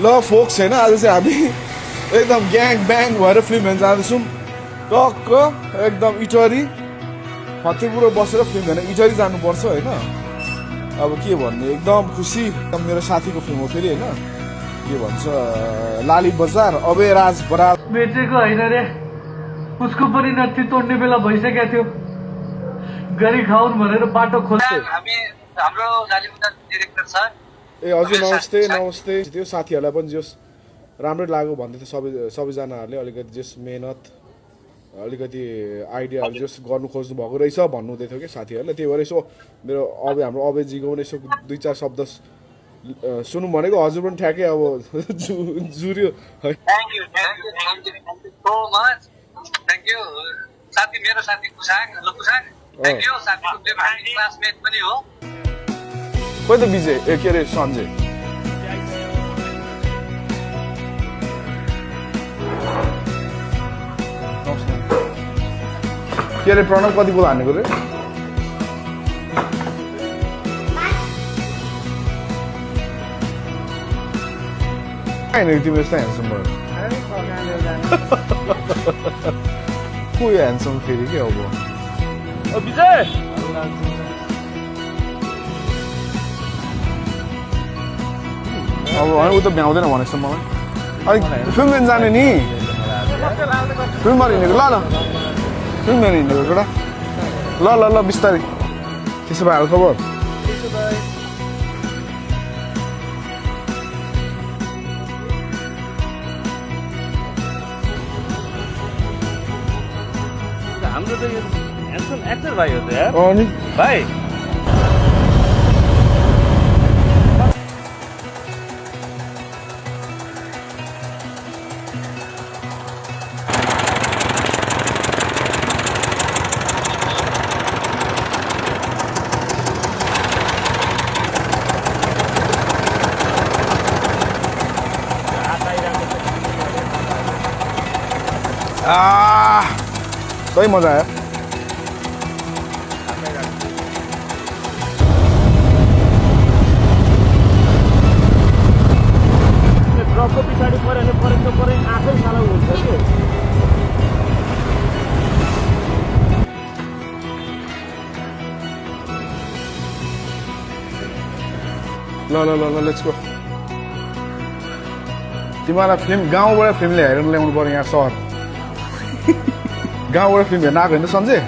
ल फोक्स हैन आज चाहिँ हामी एकदम ग्याङ ब्याङ भएर फिल्म हेर्न जाँदैछौँ टक्क एकदम इटरी फतेपुर बसेर फिल्म हेर्न इटरी जानुपर्छ होइन अब के भन्ने एकदम खुसी एकदम मेरो साथीको फिल्म हो फेरि होइन के भन्छ लाली बजार अबे राज बरात बेचेको होइन रे उसको पनि नत्थी तोड्ने बेला भइसकेको थियो गरी खाउन भनेर बाटो खोल्थे हामी हाम्रो लाली बजार डिरेक्टर छ ए हजुर नमस्ते नमस्ते त्यो साथीहरूलाई पनि जस राम्रै लाग्यो भन्दै थियो सबैजनाहरूले अलिकति जस मेहनत अलिकति आइडियाहरू जस गर्नु खोज्नु भएको रहेछ भन्नुहुँदै थियो कि साथीहरूले त्यही भएर यसो मेरो हाम्रो अबेजीको पनि यसो 2-4 शब्द सुनौँ भनेको हजुर पनि ठ्याक्कै अब जुर्यो है thank you so much thank you साथी मेरो साथी कुसाङ थ्याङ्क यू साथीको क्लासमेट पनि हो खोइ त विजय ए के अरे सञ्जय के अरे प्रणव कति बोल हानेको रे होइन तिमी यस्तो ह्यान्डसम भयो को यो ह्यान्डसम फेरि के अब विजय अब उ त भ्याउँदैन भनेको छ मलाई अलिक फिल्म हेर्न जाने नि फिल्ममा हिँडेको ल फिल्म हेर्न हिँडेको एउटा ल बिस्तारै त्यसो भए हाल खबर हाम्रो त यो ह्यान्डसम एक्टर भाइ हो त यार अनि भाइ सही मजा आयो ट्रकको पछाडि पऱ्यो भने परे आफै सानो हुन्छ कि ल लेट्स गो तिमीलाई फिल्म गाउँबाट फिल्म ल्याएर ल्याउनु पर्यो यहाँ सहर गाउँबाट फिल्म हेर्न आएको होइन सञ्जय